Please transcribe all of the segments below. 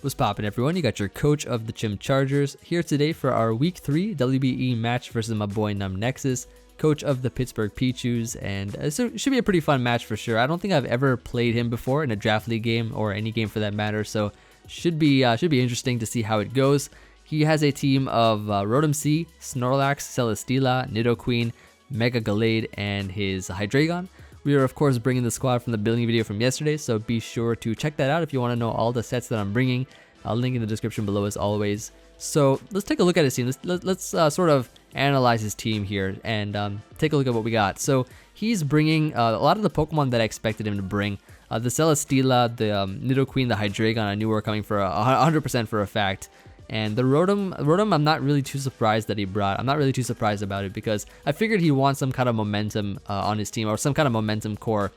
What's poppin', everyone? You got your coach of the Chim Chargers here today for our Week 3 WBE match versus my boy numbnexus, coach of the Pittsburgh Pichus, and it should be a pretty fun match for sure. I don't think I've ever played him before in a draft league game or any game for that matter, so should be interesting to see how it goes. He has a team of Rotom C, Snorlax, Celesteela, Nidoqueen, Mega Gallade, and his Hydreigon. We are, of course, bringing the squad from the building video from yesterday, so be sure to check that out if you want to know all the sets that I'm bringing. I'll link in the description below as always. So let's take a look at his team. Let's sort of analyze his team here and take a look at what we got. So he's bringing a lot of the Pokemon that I expected him to bring. The Celesteela, the Nidoqueen, the Hydreigon, I knew were coming for 100% for a fact. And the Rotom, I'm not really too surprised that he brought. I'm not really too surprised about it because I figured he wants some kind of momentum on his team or some kind of momentum core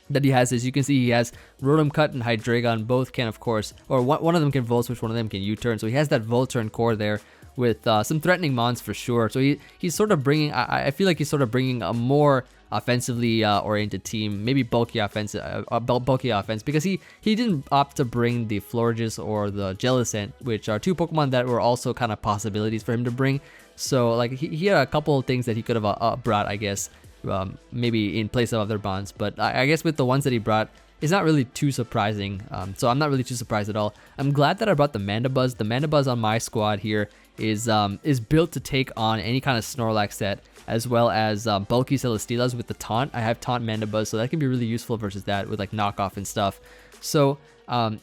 that he has. As you can see, he has Rotom Cut and Hydreigon. Both can, of course, or one of them can Volt Switch, one of them can U-turn. So he has that Volt Turn core there with some threatening mons for sure. So he's sort of bringing, I feel like he's sort of bringing a more offensively oriented team, maybe bulky offense, because he didn't opt to bring the Florges or the Jellicent, which are two Pokemon that were also kind of possibilities for him to bring. So like he had a couple of things that he could have brought, I guess, maybe in place of other bonds, but I guess with the ones that he brought, it's not really too surprising. So I'm not really too surprised at all. I'm glad that I brought the Mandibuzz. The Mandibuzz on my squad here is built to take on any kind of Snorlax set, as well as bulky Celesteelas with the Taunt. I have Taunt Mandibuzz, so that can be really useful versus that with like knockoff and stuff. So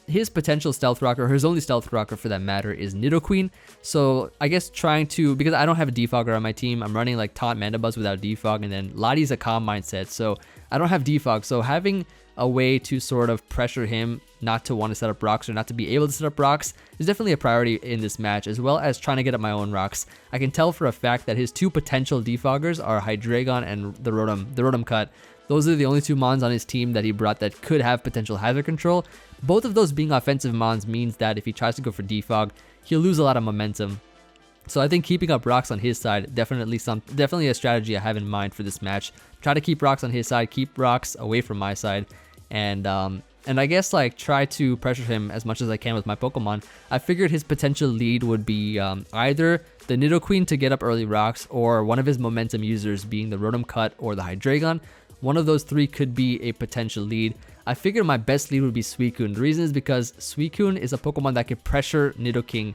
his potential Stealth Rocker, or his only Stealth Rocker for that matter, is Nidoqueen. So I guess trying to, because I don't have a Defogger on my team, I'm running like Taunt Mandibuzz without Defog, and then Lottie's a Calm Mindset, so I don't have Defog. So having a way to sort of pressure him not to want to set up rocks or not to be able to set up rocks is definitely a priority in this match, as well as trying to get up my own rocks. I can tell for a fact that his two potential defoggers are Hydreigon and the Rotom Cut. Those are the only two mons on his team that he brought that could have potential hazard control. Both of those being offensive mons means that if he tries to go for defog, he'll lose a lot of momentum. So I think keeping up rocks on his side, definitely a strategy I have in mind for this match. Try to keep rocks on his side, keep rocks away from my side, and I guess like try to pressure him as much as I can with my Pokemon. I figured his potential lead would be either the Nidoqueen to get up early rocks, or one of his momentum users being the Rotom Cut or the Hydreigon. One of those three could be a potential lead. I figured my best lead would be Suicune. The reason is because Suicune is a Pokemon that can pressure Nidoqueen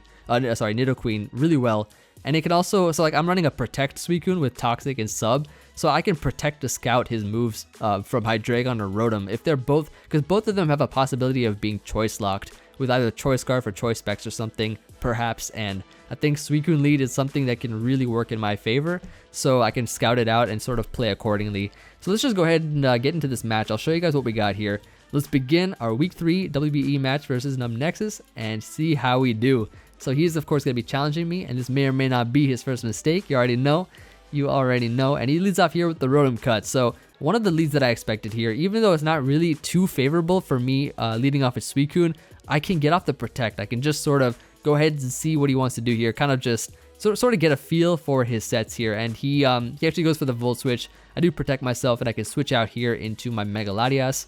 really well. And it can also, so like I'm running a Protect Suicune with Toxic and Sub, so I can Protect to scout his moves from Hydreigon or Rotom if they're both, because both of them have a possibility of being choice locked with either Choice Scarf or Choice Specs or something, perhaps. And I think Suicune lead is something that can really work in my favor, so I can scout it out and sort of play accordingly. So let's just go ahead and get into this match. I'll show you guys what we got here. Let's begin our Week 3 WBE match versus numbnexus and see how we do. So he's of course going to be challenging me, and this may or may not be his first mistake. You already know, and he leads off here with the Rotom Cut. So one of the leads that I expected here, even though it's not really too favorable for me leading off with Suicune, I can get off the Protect. I can just sort of go ahead and see what he wants to do here, kind of just sort of get a feel for his sets here. And he actually goes for the Volt Switch. I do Protect myself, and I can switch out here into my Mega Latias,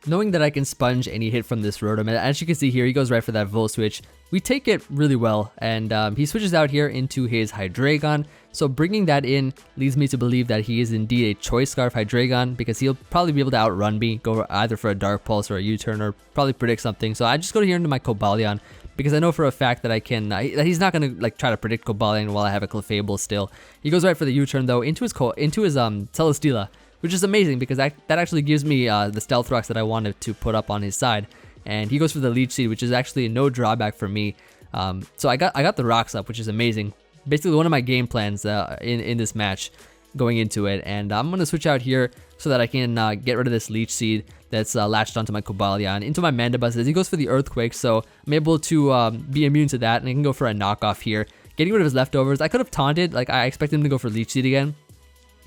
knowing that I can sponge any hit from this Rotom. And as you can see here, he goes right for that Volt Switch. We take it really well, and he switches out here into his Hydreigon. So bringing that in leads me to believe that he is indeed a Choice Scarf Hydreigon, because he'll probably be able to outrun me, go either for a Dark Pulse or a U-turn, or probably predict something. So I just go here into my Cobalion, because I know for a fact that I can, that he's not going to like try to predict Cobalion while I have a Clefable still. He goes right for the U-turn though into his Celesteela, which is amazing because that actually gives me the Stealth Rocks that I wanted to put up on his side. And he goes for the Leech Seed, which is actually no drawback for me. So I got the rocks up, which is amazing. Basically one of my game plans in this match going into it. And I'm going to switch out here so that I can get rid of this Leech Seed that's latched onto my Cobalion, into my Mandibuzz as he goes for the Earthquake. So I'm able to be immune to that, and I can go for a knockoff here. Getting rid of his leftovers. I could have taunted, like I expect him to go for Leech Seed again,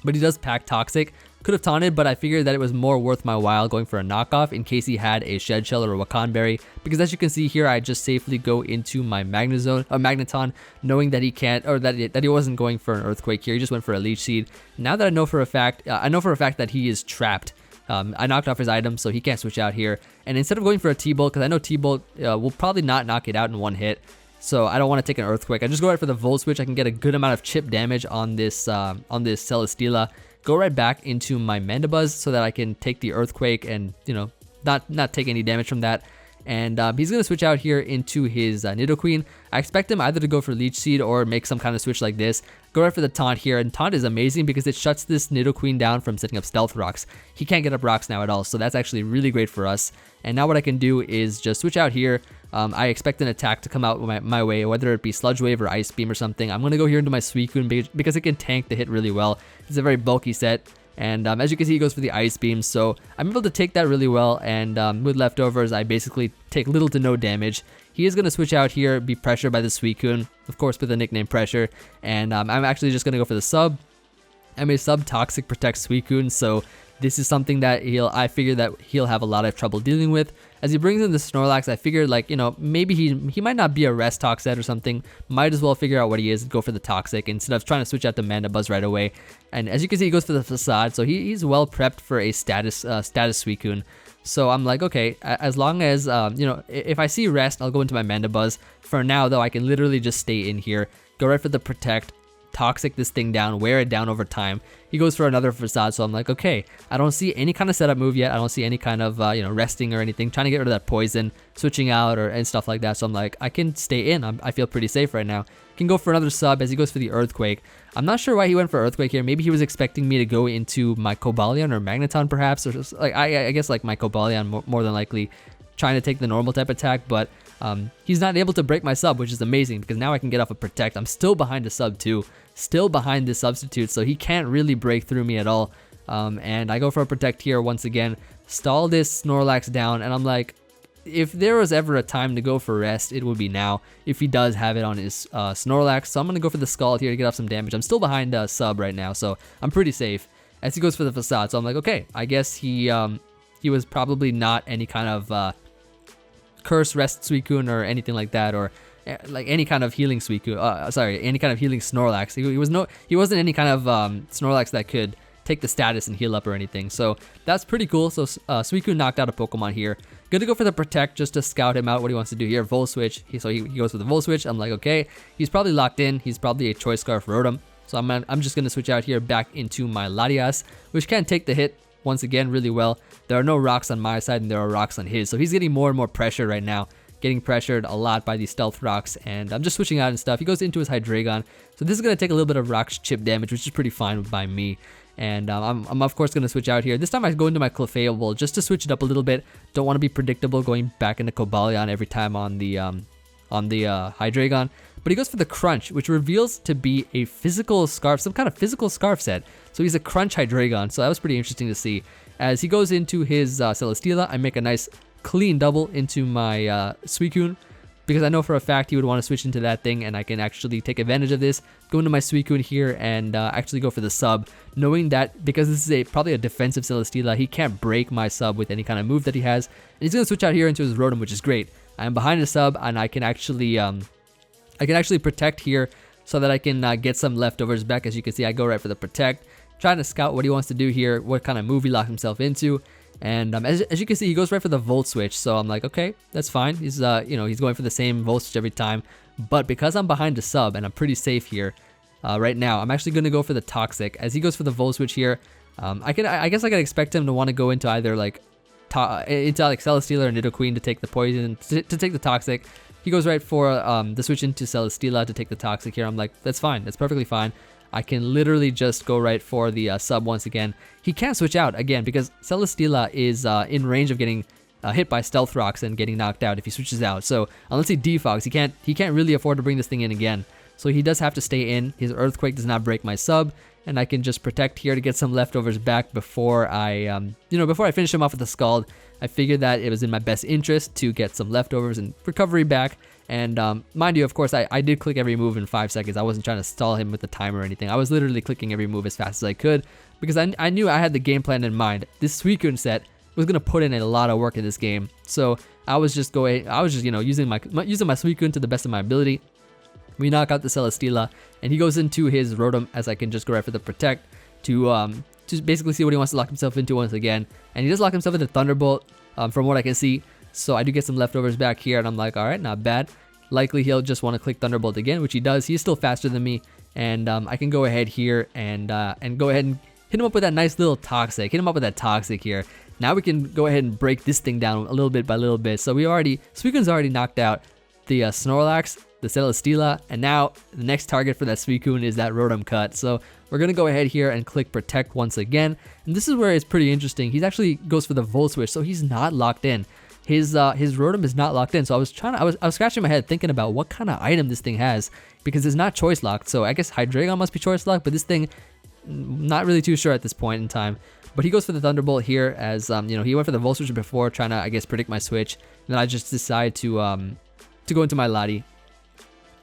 but he does pack Toxic. Could have taunted, but I figured that it was more worth my while going for a knockoff in case he had a Shed Shell or a Wakanberry, because as you can see here, I just safely go into my Magneton, knowing that he can't, or that he wasn't going for an Earthquake here. He just went for a Leech Seed. Now that I know for a fact that he is trapped I knocked off his item, so he can't switch out here. And instead of going for a T-Bolt, because I know T-Bolt will probably not knock it out in one hit, so I don't want to take an Earthquake. I just go right for the Volt Switch. I can get a good amount of chip damage on this Celesteela. Go right back into my Mandibuzz so that I can take the Earthquake and, you know, not take any damage from that. And he's going to switch out here into his Nidoqueen. I expect him either to go for Leech Seed or make some kind of switch like this. Go right for the Taunt here, and Taunt is amazing because it shuts this Nidoqueen down from setting up Stealth Rocks. He can't get up rocks now at all, so that's actually really great for us. And now what I can do is just switch out here. I expect an attack to come out my way, whether it be Sludge Wave or Ice Beam or something. I'm going to go here into my Suicune because it can tank the hit really well. It's a very bulky set. And as you can see, he goes for the Ice Beam, so I'm able to take that really well, and with leftovers, I basically take little to no damage. He is going to switch out here, be pressured by the Suicune, of course with the nickname Pressure, and I'm actually just going to go for the sub. I'm a sub Toxic Protect Suicune, so this is something that I figure that he'll have a lot of trouble dealing with. As he brings in the Snorlax, I figured, like, you know, maybe he might not be a rest Toxet or something. Might as well figure out what he is and go for the Toxic instead of trying to switch out to Mandibuzz right away. And as you can see, he goes for the Facade, so he's well prepped for a status Suicune. So I'm like, okay, as long as, you know, if I see rest, I'll go into my Mandibuzz. For now, though, I can literally just stay in here, go right for the Protect, Toxic this thing down, wear it down over time. He goes for another Facade, so I'm like, okay, I don't see any kind of setup move yet. I don't see any kind of, you know, resting or anything, trying to get rid of that poison, switching out and stuff like that. So I'm like, I can stay in. I feel pretty safe right now. Can go for another sub as he goes for the Earthquake. I'm not sure why he went for Earthquake here. Maybe he was expecting me to go into my Cobalion or Magneton perhaps, or just, like I guess like my Cobalion more than likely, trying to take the normal type attack, but he's not able to break my sub, which is amazing because now I can get off a Protect. I'm still behind the sub too, still behind this substitute, so he can't really break through me at all. And I go for a Protect here once again, stall this Snorlax down, and I'm like, if there was ever a time to go for rest, it would be now, if he does have it on his Snorlax. So I'm going to go for the Scald here to get off some damage. I'm still behind sub right now, so I'm pretty safe as he goes for the Facade. So I'm like, okay, I guess he was probably not any kind of Curse Rest Suicune or anything like that, or like any kind of healing Suicune. Sorry, any kind of healing Snorlax. He wasn't any kind of Snorlax that could take the status and heal up or anything. So that's pretty cool. So Suicune knocked out a Pokemon here. Good to go for the Protect just to scout him out what he wants to do here. Volt Switch. So he goes for the Volt Switch. I'm like, okay, he's probably locked in. He's probably a Choice Scarf Rotom. So I'm just gonna switch out here back into my Latias, which can take the hit once again really well. There are no rocks on my side and there are rocks on his, so he's getting more and more pressure right now, getting pressured a lot by these Stealth Rocks, and I'm just switching out and stuff. He goes into his Hydreigon, so this is going to take a little bit of rock chip damage, which is pretty fine by me. And I'm of course going to switch out here. This time I go into my Clefable just to switch it up a little bit. Don't want to be predictable going back into Cobalion every time on the Hydreigon. But he goes for the Crunch, which reveals to be a physical scarf, some kind of physical scarf set. So he's a Crunch Hydreigon, so that was pretty interesting to see. As he goes into his Celesteela, I make a nice clean double into my Suicune, because I know for a fact he would want to switch into that thing, and I can actually take advantage of this, go into my Suicune here, and actually go for the sub, knowing that because this is probably a defensive Celesteela, he can't break my sub with any kind of move that he has. And he's going to switch out here into his Rotom, which is great. I'm behind the sub, and I can actually Protect here so that I can get some leftovers back. As you can see, I go right for the Protect, trying to scout what he wants to do here, what kind of move he locked himself into. And as you can see, he goes right for the Volt Switch, so I'm like, okay, that's fine. He's he's going for the same Volt Switch every time. But because I'm behind the sub and I'm pretty safe here right now, I'm actually going to go for the Toxic. As he goes for the Volt Switch here, I guess I can expect him to want to go into either like Celesteela or Nidoqueen to take the poison, to take the Toxic. He goes right for the switch into Celesteela to take the Toxic here. I'm like, that's fine, that's perfectly fine. I can literally just go right for the sub once again. He can't switch out again because Celesteela is in range of getting hit by Stealth Rocks and getting knocked out if he switches out. So unless he defogs, he can't really afford to bring this thing in again. So he does have to stay in. His Earthquake does not break my sub, and I can just Protect here to get some leftovers back before I finish him off with the Scald. I figured that it was in my best interest to get some leftovers and recovery back. And mind you, of course, I did click every move in 5 seconds. I wasn't trying to stall him with the timer or anything. I was literally clicking every move as fast as I could because I knew I had the game plan in mind. This Suicune set was going to put in a lot of work in this game. So I was just using my Suicune to the best of my ability. We knock out the Celesteela, and he goes into his Rotom as I can just go right for the Protect to to basically see what he wants to lock himself into once again. And he does lock himself into Thunderbolt, from what I can see. So I do get some leftovers back here, and I'm like, alright, not bad. Likely he'll just want to click Thunderbolt again, which he does. He's still faster than me, and I can go ahead here and go ahead and hit him up with that nice little Toxic. Hit him up with that Toxic here. Now we can go ahead and break this thing down a little bit by little bit. So Suicune's already knocked out the Snorlax, the Celesteela, and now the next target for that Suicune is that Rotom Cut. So we're going to go ahead here and click Protect once again. And this is where it's pretty interesting. He actually goes for the Volt Switch, so he's not locked in. His Rotom is not locked in. So I was scratching my head thinking about what kind of item this thing has, because it's not choice locked. So I guess Hydreigon must be choice locked, but this thing, not really too sure at this point in time. But he goes for the Thunderbolt here, as he went for the Volt Switch before, trying to, I guess, predict my switch. And then I just decide to go into my Lottie.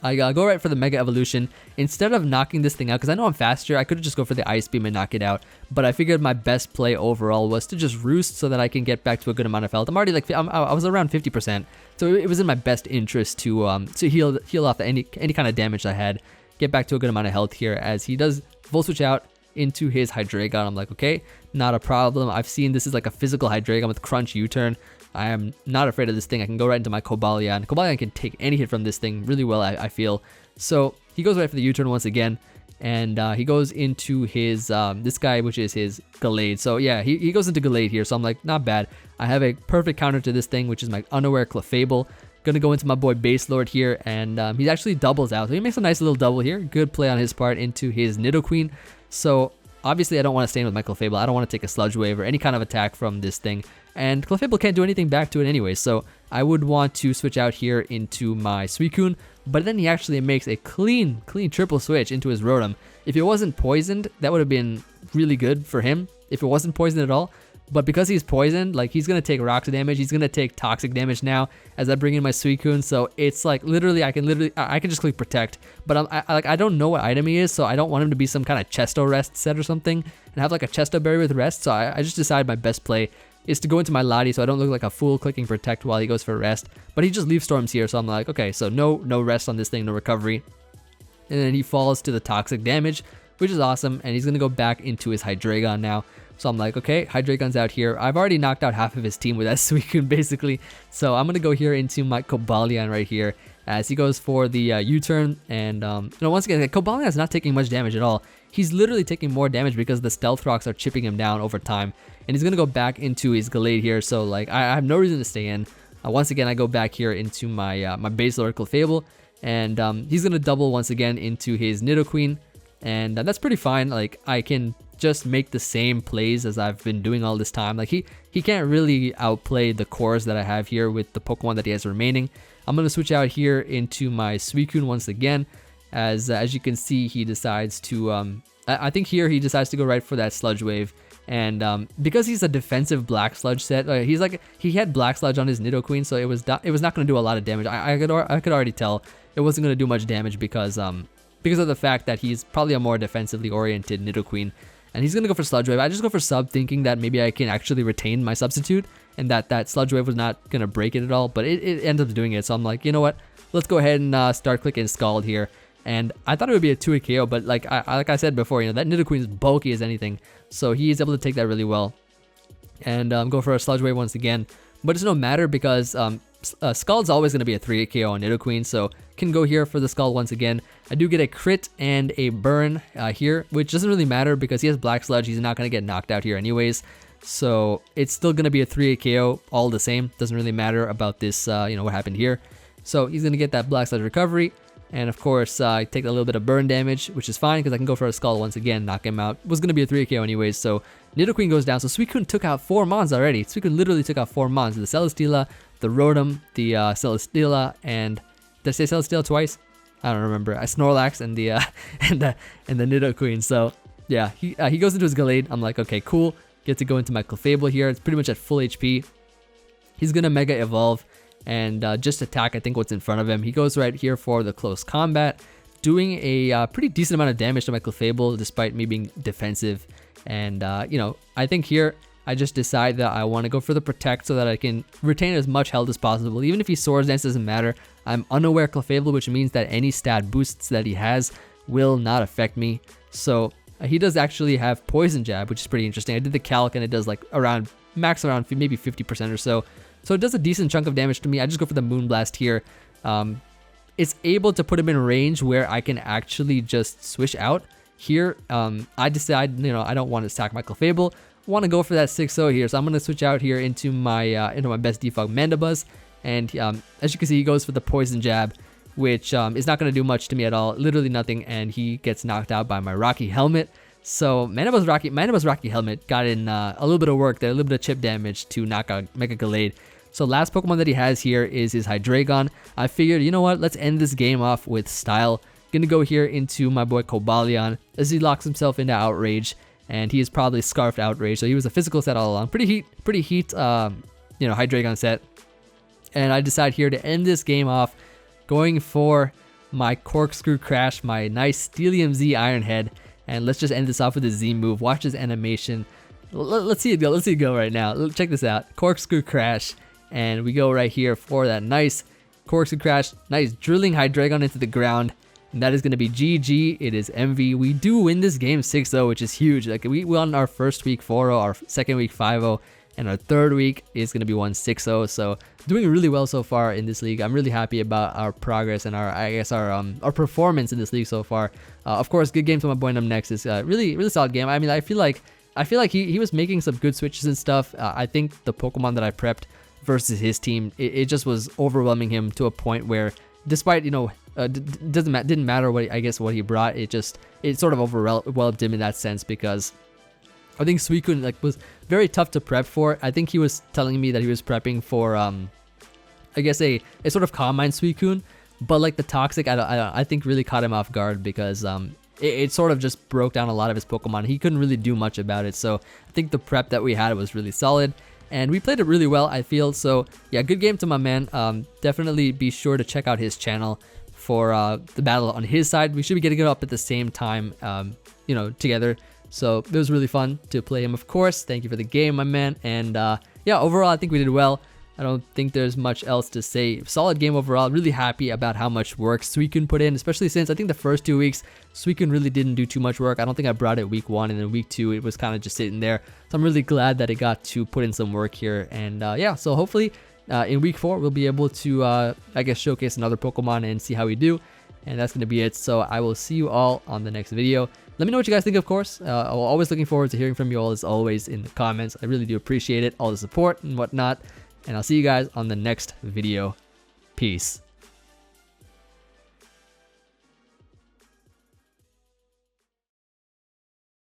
I go right for the Mega Evolution. Instead of knocking this thing out, because I know I'm faster, I could just go for the Ice Beam and knock it out. But I figured my best play overall was to just Roost so that I can get back to a good amount of health. I'm already like, I was around 50%. So it was in my best interest to heal off any kind of damage I had. Get back to a good amount of health here, as he does Volt Switch out into his Hydreigon. I'm like, okay, not a problem. I've seen this is like a physical Hydreigon with Crunch U-turn. I am not afraid of this thing. I can go right into my Cobalion. Cobalion can take any hit from this thing really well, I feel. So he goes right for the U-turn once again, and he goes into his this guy, which is his Gallade. So yeah, he goes into Gallade here. So I'm like, not bad. I have a perfect counter to this thing, which is my Unaware Clefable. Gonna go into my boy Base Lord here, and he actually doubles out. So he makes a nice little double here. Good play on his part into his Nidoqueen. So obviously I don't want to stay in with my Clefable. I don't want to take a Sludge Wave or any kind of attack from this thing. And Clefable can't do anything back to it anyway, so I would want to switch out here into my Suicune. But then he actually makes a clean triple switch into his Rotom. If it wasn't poisoned, that would have been really good for him, if it wasn't poisoned at all. But because he's poisoned, like, he's going to take rocks damage, he's going to take toxic damage now as I bring in my Suicune. So it's like, I can just click Protect. But I don't know what item he is, so I don't want him to be some kind of Chesto Rest set or something and have like a Chesto Berry with Rest. So I just decided my best play is to go into my Lottie so I don't look like a fool clicking Protect while he goes for Rest. But he just Leaf Storms here, so I'm like, okay, so no Rest on this thing, no recovery. And then he falls to the toxic damage, which is awesome, and he's going to go back into his Hydreigon now. So I'm like, okay, Hydreigon's out here. I've already knocked out half of his team with that Suicune, basically. So I'm going to go here into my Cobalion right here, as he goes for the U-turn. And, once again, Cobalion is not taking much damage at all. He's literally taking more damage because the Stealth Rocks are chipping him down over time. And he's going to go back into his Gallade here, so, like, I have no reason to stay in. Once again, I go back here into my my Base Lord Clefable, and he's going to double once again into his Nidoqueen. And that's pretty fine. Like, I can just make the same plays as I've been doing all this time. Like, he can't really outplay the cores that I have here with the Pokemon that he has remaining. I'm going to switch out here into my Suicune once again, as you can see, he decides to I think here he decides to go right for that Sludge Wave. And because he's a defensive Black Sludge set, he had Black Sludge on his Nidoqueen, so it was not going to do a lot of damage. I could already tell it wasn't going to do much damage because of the fact that he's probably a more defensively oriented Nidoqueen. And he's going to go for Sludge Wave. I just go for Sub, thinking that maybe I can actually retain my substitute, and that Sludge Wave was not going to break it at all, but it ends up doing it. So I'm like, you know what, let's go ahead and start clicking Scald here. And I thought it would be a 2-hit KO, but like I said before, that Nidoqueen is bulky as anything, so he's able to take that really well. And go for a Sludge Wave once again, but it's no matter because Scald's always going to be a 3-hit KO on Nidoqueen, so can go here for the Scald once again. I do get a crit and a burn here, which doesn't really matter because he has Black Sludge. He's not going to get knocked out here anyways, so it's still going to be a 3-hit KO all the same. Doesn't really matter about this, what happened here. So he's going to get that Black Sludge recovery. And of course, I take a little bit of burn damage, which is fine because I can go for a Skull once again, knock him out. Was going to be a 3 KO anyways, so Nidoqueen goes down. So Suicune took out 4 Mons already. Suicune literally took out 4 Mons. The Celesteela, the Rotom, the Celesteela, and did I say Celesteela twice? I don't remember. Snorlax and the and the Nidoqueen. So yeah, he goes into his Gallade. I'm like, okay, cool. Get to go into my Clefable here. It's pretty much at full HP. He's gonna Mega Evolve and just attack, I think, what's in front of him. He goes right here for the Close Combat, doing a pretty decent amount of damage to my Clefable despite me being defensive. And I think here I just decide that I want to go for the Protect so that I can retain as much health as possible. Even if he Swords Dance, doesn't matter. I'm Unaware Clefable, which means that any stat boosts that he has will not affect me. So He does actually have Poison Jab, which is pretty interesting. I did the calc and it does like max around maybe 50% or so. So it does a decent chunk of damage to me. I just go for the Moonblast here. It's able to put him in range where I can actually just switch out. Here, I decide, I don't want to stack my Clefable. I want to go for that 6-0 here. So I'm going to switch out here into my best default Mandibuzz. And as you can see, he goes for the Poison Jab, which is not going to do much to me at all. Literally nothing. And he gets knocked out by my Rocky Helmet. So Mandibuzz Rocky Helmet got in a little bit of work there, a little bit of chip damage to knock out Mega Gallade. So last Pokemon that he has here is his Hydreigon. I figured, you know what, let's end this game off with style. Gonna go here into my boy Cobalion as he locks himself into Outrage, and he is probably Scarfed Outrage, so he was a physical set all along. Pretty heat, Hydreigon set. And I decide here to end this game off going for my Corkscrew Crash, my nice Steelium Z Iron Head, and let's just end this off with a Z move. Watch this animation. Let's see it go. Let's see it go right now. Check this out. Corkscrew Crash. And we go right here for that nice Corkscrew Crash, nice drilling Hydreigon into the ground. And that is going to be GG. It is Emvee. We do win this game 6-0, which is huge. Like, we won our first week 4-0, our second week 5-0, and our third week is going to be 6-0. So doing really well so far in this league. I'm really happy about our progress and our performance in this league so far. Of course, good game from my boy numbnexus. Really solid game. I mean, I feel like he was making some good switches and stuff. I think the Pokemon that I prepped versus his team, it just was overwhelming him to a point where, despite didn't matter what he brought, it sort of overwhelmed him in that sense, because I think Suicune was very tough to prep for. I think he was telling me that he was prepping for a sort of Calm Mind Suicune, but like the Toxic I think really caught him off guard, because it sort of just broke down a lot of his Pokemon. He couldn't really do much about it. So I think the prep that we had was really solid. And we played it really well, I feel. So yeah, good game to my man. Definitely be sure to check out his channel for the battle on his side. We should be getting it up at the same time, together. So it was really fun to play him, of course. Thank you for the game, my man. And yeah, overall, I think we did well. I don't think there's much else to say. Solid game overall. Really happy about how much work Suicune put in, especially since I think the first 2 weeks, Suicune really didn't do too much work. I don't think I brought it week 1, and then week 2, it was kind of just sitting there. So I'm really glad that it got to put in some work here. And yeah, so hopefully in week 4, we'll be able to, showcase another Pokemon and see how we do. And that's going to be it. So I will see you all on the next video. Let me know what you guys think, of course. I'm always looking forward to hearing from you all, as always, in the comments. I really do appreciate it, all the support and whatnot. And I'll see you guys on the next video. Peace.